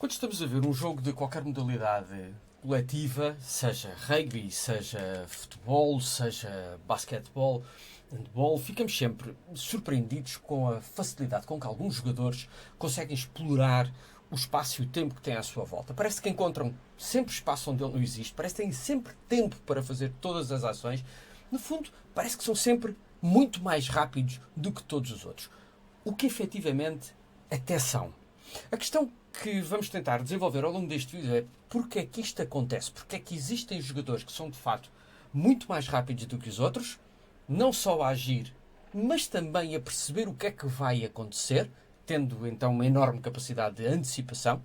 Quando estamos a ver um jogo de qualquer modalidade coletiva, seja rugby, seja futebol, seja basquetebol, handball, ficamos sempre surpreendidos com a facilidade com que alguns jogadores conseguem explorar o espaço e o tempo que têm à sua volta. Parece que encontram sempre espaço onde ele não existe, parece que têm sempre tempo para fazer todas as ações. No fundo, parece que são sempre muito mais rápidos do que todos os outros. O que efetivamente até são. A questão que vamos tentar desenvolver ao longo deste vídeo é porque é que isto acontece, porque é que existem jogadores que são de facto muito mais rápidos do que os outros, não só a agir, mas também a perceber o que é que vai acontecer, tendo então uma enorme capacidade de antecipação.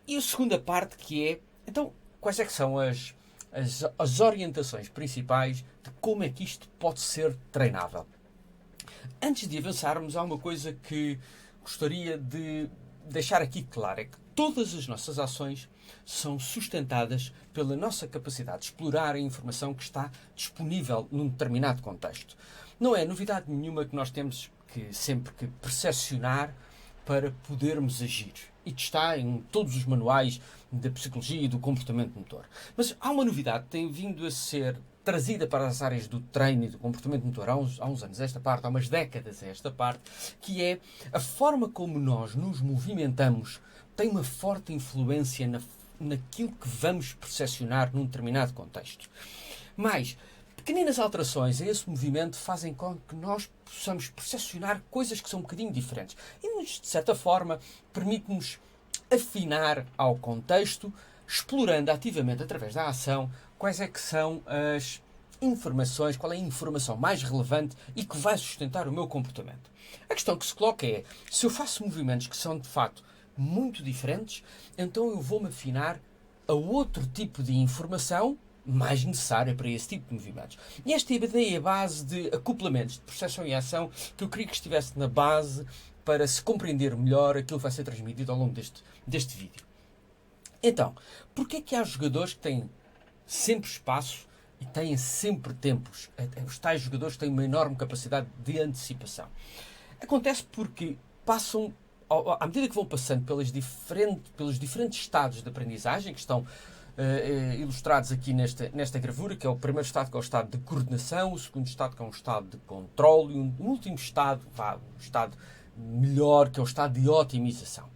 E a segunda parte que é, então, quais é que são as orientações principais de como é que isto pode ser treinável. Antes de avançarmos, há uma coisa que gostaria de deixar aqui claro, é que todas as nossas ações são sustentadas pela nossa capacidade de explorar a informação que está disponível num determinado contexto. Não é novidade nenhuma que nós temos que sempre que percepcionar para podermos agir. Isto está em todos os manuais da psicologia e do comportamento motor. Mas há uma novidade que tem vindo a ser trazida para as áreas do treino e do comportamento motor há uns anos esta parte, há umas décadas esta parte, que é a forma como nós nos movimentamos tem uma forte influência naquilo que vamos percepcionar num determinado contexto. Mas pequeninas alterações a esse movimento fazem com que nós possamos percepcionar coisas que são um bocadinho diferentes. E, de certa forma, permite-nos afinar ao contexto, explorando ativamente, através da ação, quais é que são as informações, qual é a informação mais relevante e que vai sustentar o meu comportamento. A questão que se coloca é, se eu faço movimentos que são, de facto, muito diferentes, então eu vou-me afinar a outro tipo de informação mais necessária para esse tipo de movimentos. E esta ideia é a base de acoplamentos de percepção e ação que eu queria que estivesse na base para se compreender melhor aquilo que vai ser transmitido ao longo deste vídeo. Então, porquê é que há jogadores que têm sempre espaço e têm sempre tempos? Os tais jogadores têm uma enorme capacidade de antecipação. Acontece porque passam, à medida que vão passando pelos diferentes estados de aprendizagem, que estão ilustrados aqui nesta gravura, que é o primeiro estado, que é o estado de coordenação, o segundo estado, que é um estado de controle, e um último estado, um estado melhor, que é o estado de otimização.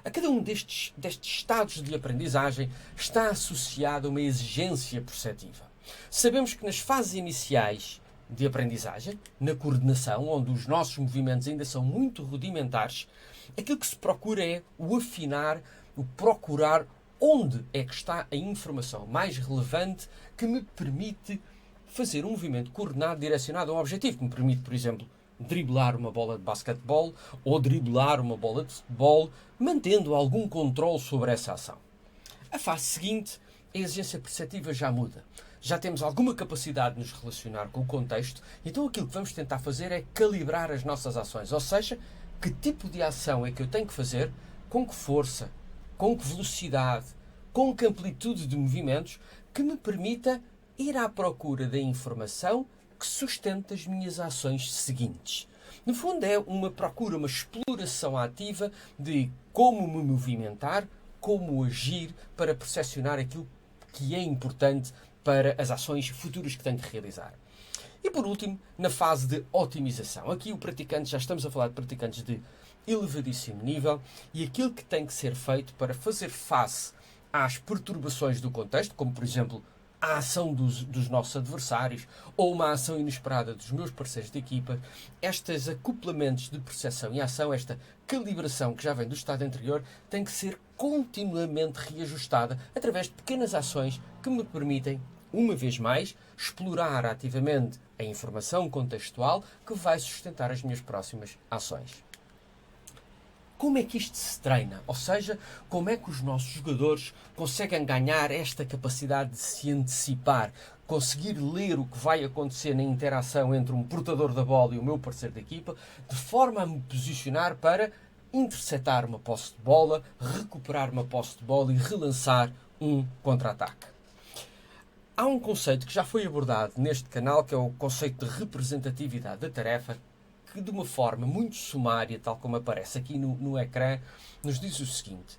A cada um destes estados de aprendizagem está associada uma exigência perceptiva. Sabemos que nas fases iniciais de aprendizagem, na coordenação, onde os nossos movimentos ainda são muito rudimentares, aquilo que se procura é o afinar, o procurar onde é que está a informação mais relevante que me permite fazer um movimento coordenado direcionado a um objetivo, que me permite, por exemplo, driblar uma bola de basquetebol ou driblar uma bola de futebol, mantendo algum controle sobre essa ação. A fase seguinte, a exigência perceptiva já muda. Já temos alguma capacidade de nos relacionar com o contexto, então aquilo que vamos tentar fazer é calibrar as nossas ações, ou seja, que tipo de ação é que eu tenho que fazer, com que força, com que velocidade, com que amplitude de movimentos, que me permita ir à procura da informação que sustenta as minhas ações seguintes. No fundo é uma procura, uma exploração ativa de como me movimentar, como agir para percepcionar aquilo que é importante para as ações futuras que tenho que realizar. E por último, na fase de otimização. Aqui o praticante, já estamos a falar de praticantes de elevadíssimo nível e aquilo que tem que ser feito para fazer face às perturbações do contexto, como por exemplo a ação dos nossos adversários ou uma ação inesperada dos meus parceiros de equipa, estes acoplamentos de percepção e ação, esta calibração que já vem do estado anterior, tem que ser continuamente reajustada através de pequenas ações que me permitem, uma vez mais, explorar ativamente a informação contextual que vai sustentar as minhas próximas ações. Como é que isto se treina? Ou seja, como é que os nossos jogadores conseguem ganhar esta capacidade de se antecipar, conseguir ler o que vai acontecer na interação entre um portador da bola e o meu parceiro de equipa, de forma a me posicionar para interceptar uma posse de bola, recuperar uma posse de bola e relançar um contra-ataque. Há um conceito que já foi abordado neste canal, que é o conceito de representatividade da tarefa, que de uma forma muito sumária, tal como aparece aqui no ecrã, nos diz o seguinte: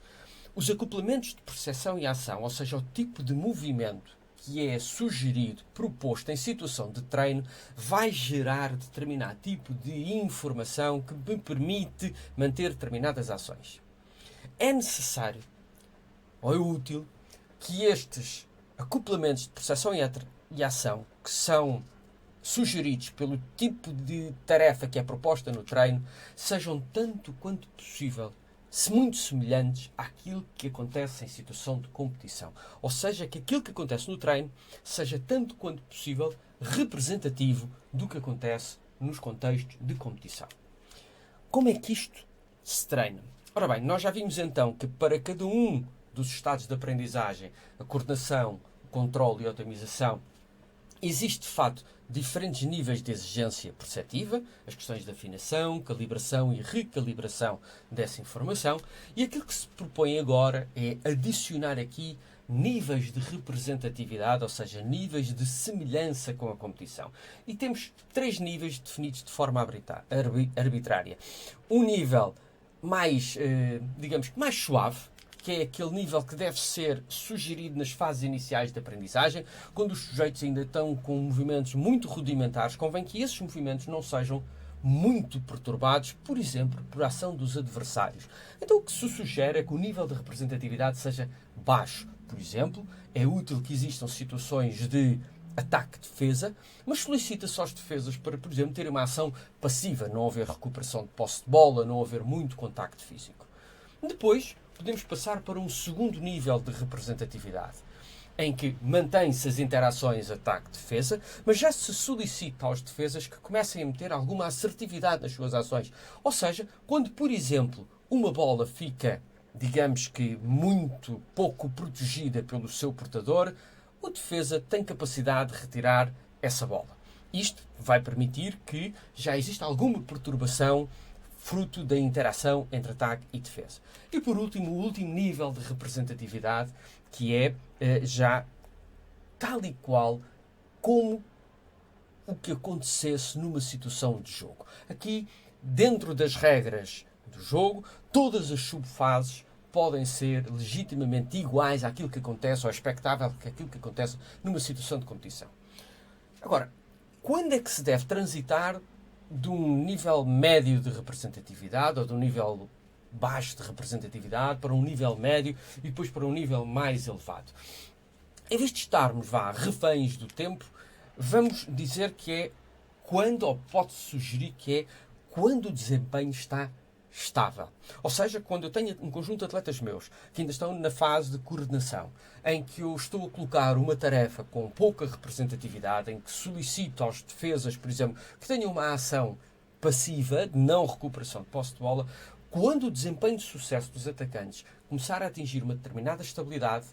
Os acoplamentos de percepção e ação, ou seja, o tipo de movimento que é sugerido, proposto em situação de treino, vai gerar determinado tipo de informação que me permite manter determinadas ações. É necessário, ou é útil, que estes acoplamentos de percepção e ação, que são sugeridos pelo tipo de tarefa que é proposta no treino, sejam tanto quanto possível muito semelhantes àquilo que acontece em situação de competição. Ou seja, que aquilo que acontece no treino seja tanto quanto possível representativo do que acontece nos contextos de competição. Como é que isto se treina? Ora bem, nós já vimos então que para cada um dos estados de aprendizagem, a coordenação, o controle e a otimização, existe de facto diferentes níveis de exigência perceptiva, as questões de afinação, calibração e recalibração dessa informação, e aquilo que se propõe agora é adicionar aqui níveis de representatividade, ou seja, níveis de semelhança com a competição. E temos 3 níveis definidos de forma arbitrária. Um nível mais, digamos, mais suave, que é aquele nível que deve ser sugerido nas fases iniciais de aprendizagem, quando os sujeitos ainda estão com movimentos muito rudimentares. Convém que esses movimentos não sejam muito perturbados, por exemplo, por ação dos adversários. Então o que se sugere é que o nível de representatividade seja baixo. Por exemplo, é útil que existam situações de ataque-defesa, mas solicita-se aos defesas para, por exemplo, terem uma ação passiva, não haver recuperação de posse de bola, não haver muito contacto físico. Depois, podemos passar para um segundo nível de representatividade, em que mantém-se as interações ataque-defesa, mas já se solicita aos defesas que comecem a meter alguma assertividade nas suas ações. Ou seja, quando, por exemplo, uma bola fica, digamos que, muito pouco protegida pelo seu portador, o defesa tem capacidade de retirar essa bola. Isto vai permitir que já exista alguma perturbação fruto da interação entre ataque e defesa. E por último, o último nível de representatividade, que é já tal e qual como o que acontecesse numa situação de jogo. Aqui, dentro das regras do jogo, todas as subfases podem ser legitimamente iguais àquilo que acontece, ou é expectável que aquilo que acontece numa situação de competição. Agora, quando é que se deve transitar de um nível médio de representatividade ou de um nível baixo de representatividade para um nível médio e depois para um nível mais elevado? Em vez de estarmos, reféns do tempo, vamos dizer que é quando, ou pode-se sugerir que é quando o desempenho está estável. Ou seja, quando eu tenho um conjunto de atletas meus que ainda estão na fase de coordenação, em que eu estou a colocar uma tarefa com pouca representatividade, em que solicito aos defesas, por exemplo, que tenham uma ação passiva, de não recuperação de posse de bola, quando o desempenho de sucesso dos atacantes começar a atingir uma determinada estabilidade,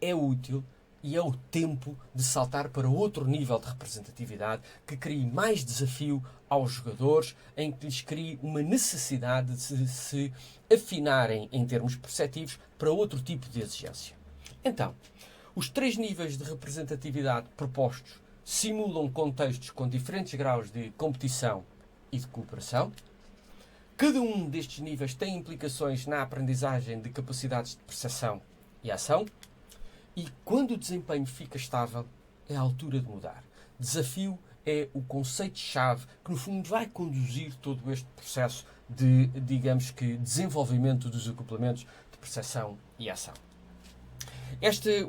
é útil e é o tempo de saltar para outro nível de representatividade que crie mais desafio aos jogadores, em que lhes crie uma necessidade de se afinarem em termos perceptivos para outro tipo de exigência. Então, os 3 níveis de representatividade propostos simulam contextos com diferentes graus de competição e de cooperação. Cada um destes níveis tem implicações na aprendizagem de capacidades de percepção e ação. E quando o desempenho fica estável, é a altura de mudar. Desafio é o conceito-chave que, no fundo, vai conduzir todo este processo de, digamos que, desenvolvimento dos acoplamentos de percepção e ação.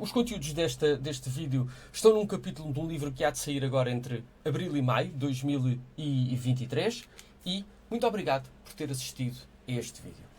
Os conteúdos deste vídeo estão num capítulo de um livro que há de sair agora entre abril e maio de 2023 e muito obrigado por ter assistido a este vídeo.